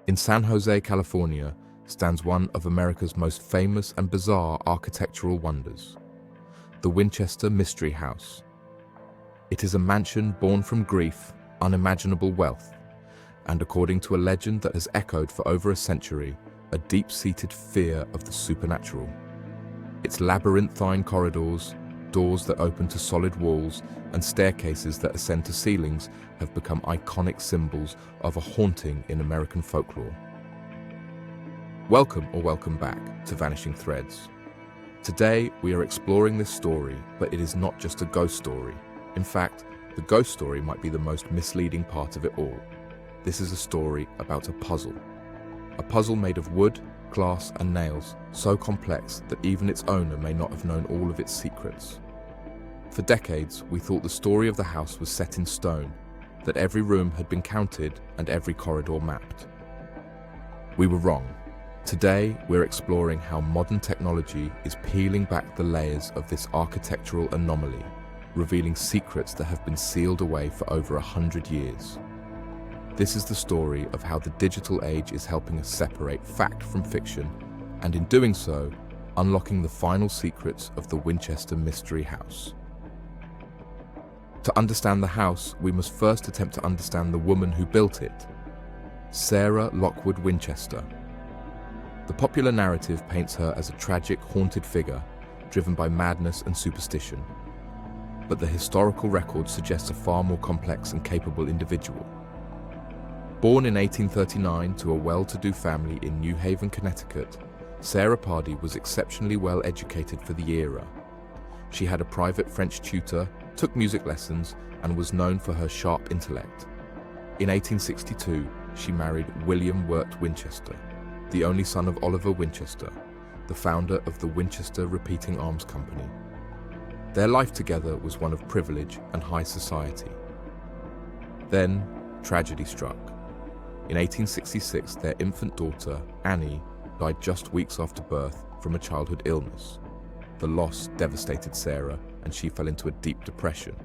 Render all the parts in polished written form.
In San Jose, California, stands one of America's most famous and bizarre architectural wonders, the Winchester Mystery House. It is a mansion born from grief, unimaginable wealth, and according to a legend that has echoed for over a century, a deep-seated fear of the supernatural. Its labyrinthine corridors, doors that open to solid walls, and staircases that ascend to ceilings have become iconic symbols of a haunting in American folklore. Welcome back to Vanishing Threads. Today, we are exploring this story, but it is not just a ghost story. In fact, the ghost story might be the most misleading part of it all. This is a story about a puzzle. A puzzle made of wood, glass, and nails, so complex that even its owner may not have known all of its secrets. For decades, we thought the story of the house was set in stone, that every room had been counted and every corridor mapped. We were wrong. Today, we're exploring how modern technology is peeling back the layers of this architectural anomaly, revealing secrets that have been sealed away for over 100 years. This is the story of how the digital age is helping us separate fact from fiction, and in doing so, unlocking the final secrets of the Winchester Mystery House. To understand the house, we must first attempt to understand the woman who built it, Sarah Lockwood Winchester. The popular narrative paints her as a tragic, haunted figure, driven by madness and superstition. But the historical record suggests a far more complex and capable individual. Born in 1839 to a well-to-do family in New Haven, Connecticut, Sarah Pardee was exceptionally well educated for the era. She had a private French tutor, took music lessons, and was known for her sharp intellect. In 1862, she married William Wirt Winchester, the only son of Oliver Winchester, the founder of the Winchester Repeating Arms Company. Their life together was one of privilege and high society. Then, tragedy struck. In 1866, their infant daughter, Annie, died just weeks after birth from a childhood illness. The loss devastated Sarah, and she fell into a deep depression.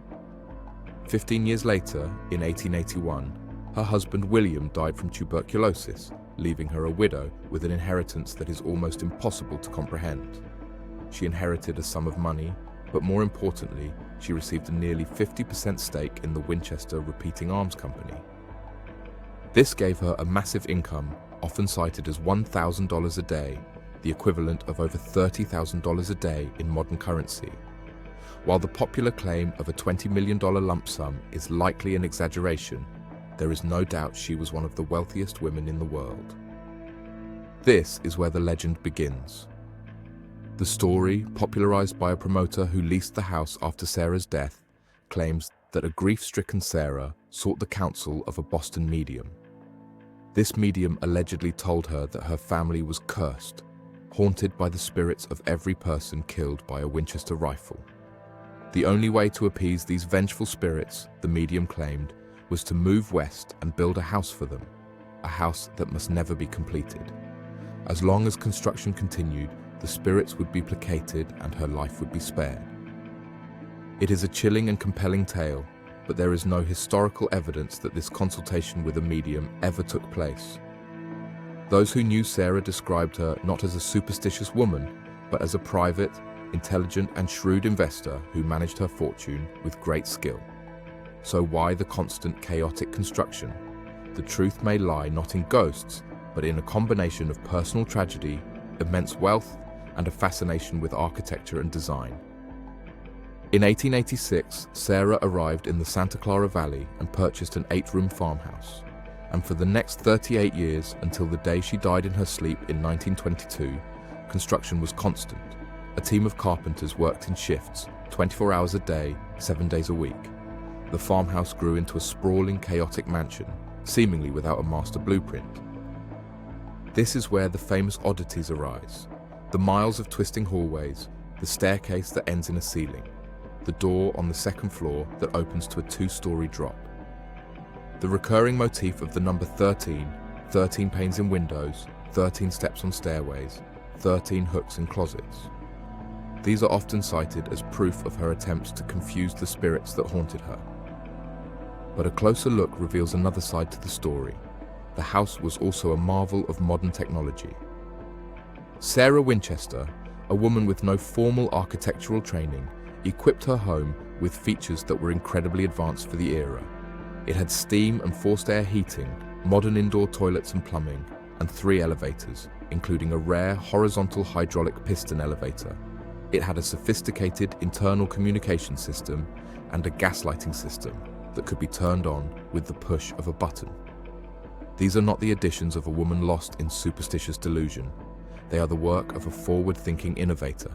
15 years later, in 1881, her husband William died from tuberculosis, leaving her a widow with an inheritance that is almost impossible to comprehend. She inherited a sum of money, but more importantly, she received a nearly 50% stake in the Winchester Repeating Arms Company. This gave her a massive income, often cited as $1,000 a day, the equivalent of over $30,000 a day in modern currency. While the popular claim of a $20 million lump sum is likely an exaggeration, there is no doubt she was one of the wealthiest women in the world. This is where the legend begins. The story, popularized by a promoter who leased the house after Sarah's death, claims that a grief-stricken Sarah sought the counsel of a Boston medium. This medium allegedly told her that her family was cursed, haunted by the spirits of every person killed by a Winchester rifle. The only way to appease these vengeful spirits, the medium claimed, was to move west and build a house for them, a house that must never be completed. As long as construction continued, the spirits would be placated and her life would be spared. It is a chilling and compelling tale, but there is no historical evidence that this consultation with a medium ever took place. Those who knew Sarah described her not as a superstitious woman, but as a private, intelligent and shrewd investor who managed her fortune with great skill. So why the constant chaotic construction? The truth may lie not in ghosts, but in a combination of personal tragedy, immense wealth, and a fascination with architecture and design. In 1886, Sarah arrived in the Santa Clara Valley and purchased an 8-room farmhouse. And for the next 38 years, until the day she died in her sleep in 1922, construction was constant. A team of carpenters worked in shifts, 24 hours a day, 7 days a week. The farmhouse grew into a sprawling, chaotic mansion, seemingly without a master blueprint. This is where the famous oddities arise. The miles of twisting hallways, the staircase that ends in a ceiling, the door on the second floor that opens to a 2-story drop. The recurring motif of the number 13, 13 panes in windows, 13 steps on stairways, 13 hooks in closets. These are often cited as proof of her attempts to confuse the spirits that haunted her. But a closer look reveals another side to the story. the house was also a marvel of modern technology. Sarah Winchester, a woman with no formal architectural training, equipped her home with features that were incredibly advanced for the era. It had steam and forced air heating, modern indoor toilets and plumbing, and 3 elevators, including a rare horizontal hydraulic piston elevator. It had a sophisticated internal communication system and a gas lighting system that could be turned on with the push of a button. These are not the additions of a woman lost in superstitious delusion. They are the work of a forward-thinking innovator,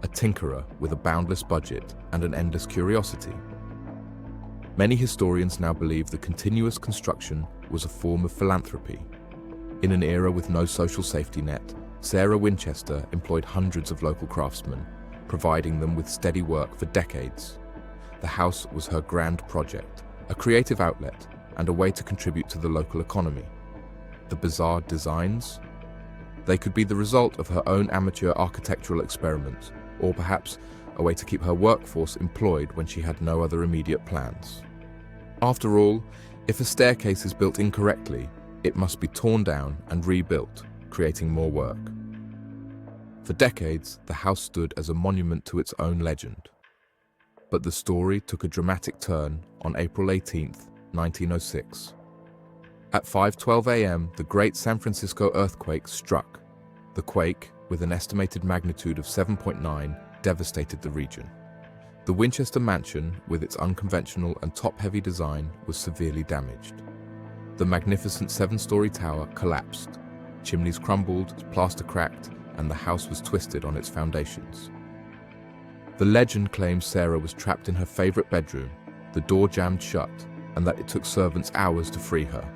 a tinkerer with a boundless budget and an endless curiosity. Many historians now believe the continuous construction was a form of philanthropy. In an era with no social safety net, Sarah Winchester employed hundreds of local craftsmen, providing them with steady work for decades. The house was her grand project, a creative outlet, and a way to contribute to the local economy. The bizarre designs? They could be the result of her own amateur architectural experiments, or perhaps a way to keep her workforce employed when she had no other immediate plans. After all, if a staircase is built incorrectly, it must be torn down and rebuilt, creating more work. For decades, the house stood as a monument to its own legend. But the story took a dramatic turn on April 18, 1906. At 5:12 a.m., the Great San Francisco earthquake struck. The quake, with an estimated magnitude of 7.9, devastated the region. The Winchester mansion, with its unconventional and top-heavy design, was severely damaged. The magnificent 7-story tower collapsed. Chimneys crumbled, plaster cracked, and the house was twisted on its foundations. The legend claims Sarah was trapped in her favorite bedroom, the door jammed shut, and that it took servants hours to free her.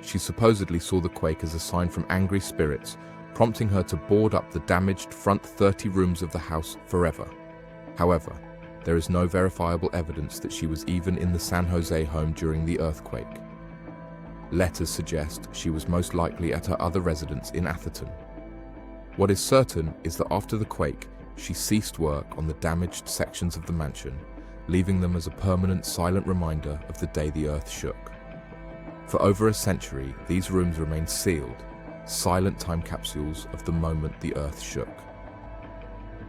She supposedly saw the quake as a sign from angry spirits, prompting her to board up the damaged front 30 rooms of the house forever. However, there is no verifiable evidence that she was even in the San Jose home during the earthquake. Letters suggest she was most likely at her other residence in Atherton. What is certain is that after the quake, she ceased work on the damaged sections of the mansion, leaving them as a permanent silent reminder of the day the earth shook. For over a century, these rooms remained sealed, silent time capsules of the moment the earth shook.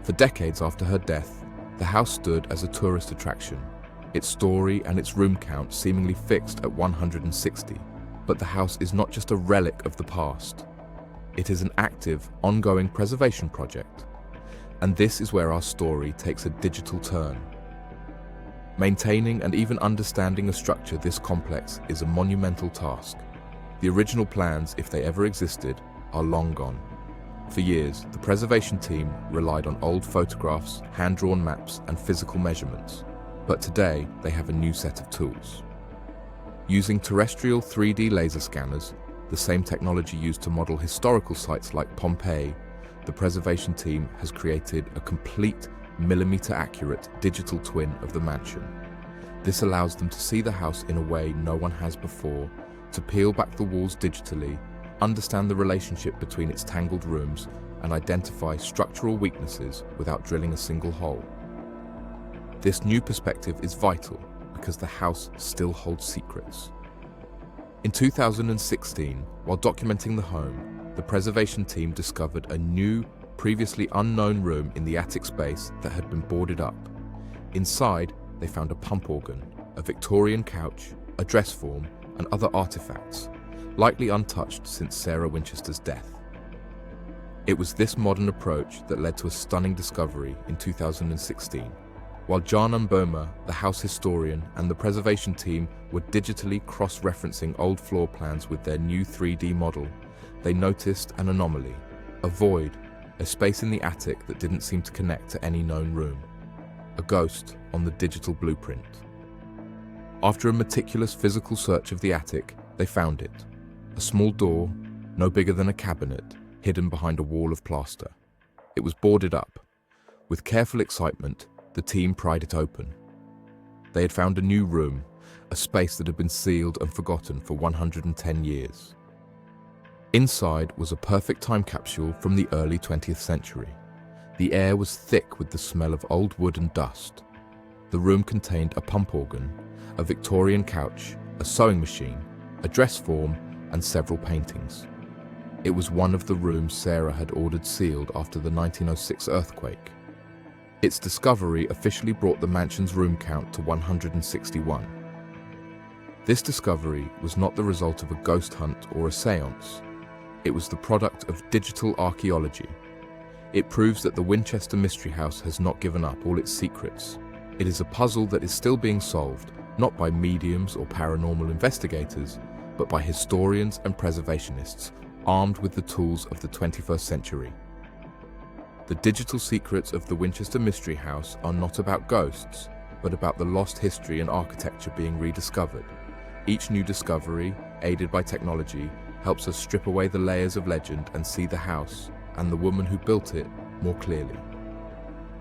For decades after her death, the house stood as a tourist attraction, its story and its room count seemingly fixed at 160. But the house is not just a relic of the past. It is an active, ongoing preservation project. And this is where our story takes a digital turn. Maintaining and even understanding a structure this complex is a monumental task. The original plans, if they ever existed, are long gone. For years, the preservation team relied on old photographs, hand-drawn maps, and physical measurements. But today, they have a new set of tools. Using terrestrial 3D laser scanners, the same technology used to model historical sites like Pompeii, the preservation team has created a complete, millimeter-accurate digital twin of the mansion. This allows them to see the house in a way no one has before, to peel back the walls digitally, understand the relationship between its tangled rooms, and identify structural weaknesses without drilling a single hole. This new perspective is vital because the house still holds secrets. In 2016, while documenting the home, the preservation team discovered a new, previously unknown room in the attic space that had been boarded up. Inside, they found a pump organ, a Victorian couch, a dress form, and other artifacts, likely untouched since Sarah Winchester's death. It was this modern approach that led to a stunning discovery in 2016. While John Mboma, the house historian, and the preservation team were digitally cross-referencing old floor plans with their new 3D model, they noticed an anomaly, a void, a space in the attic that didn't seem to connect to any known room. A ghost on the digital blueprint. After a meticulous physical search of the attic, they found it. A small door, no bigger than a cabinet, hidden behind a wall of plaster. It was boarded up. With careful excitement, the team pried it open. They had found a new room, a space that had been sealed and forgotten for 110 years. Inside was a perfect time capsule from the early 20th century. The air was thick with the smell of old wood and dust. The room contained a pump organ, a Victorian couch, a sewing machine, a dress form, and several paintings. It was one of the rooms Sarah had ordered sealed after the 1906 earthquake. Its discovery officially brought the mansion's room count to 161. This discovery was not the result of a ghost hunt or a séance. It was the product of digital archaeology. It proves that the Winchester Mystery House has not given up all its secrets. It is a puzzle that is still being solved, not by mediums or paranormal investigators, but by historians and preservationists armed with the tools of the 21st century. The digital secrets of the Winchester Mystery House are not about ghosts, but about the lost history and architecture being rediscovered. Each new discovery, aided by technology, helps us strip away the layers of legend and see the house and the woman who built it more clearly.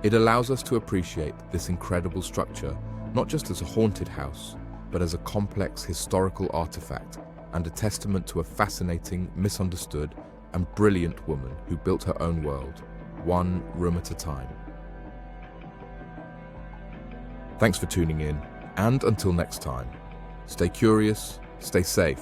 It allows us to appreciate this incredible structure not just as a haunted house, but as a complex historical artifact and a testament to a fascinating, misunderstood, and brilliant woman who built her own world, one room at a time. Thanks for tuning in, and until next time, stay curious, stay safe,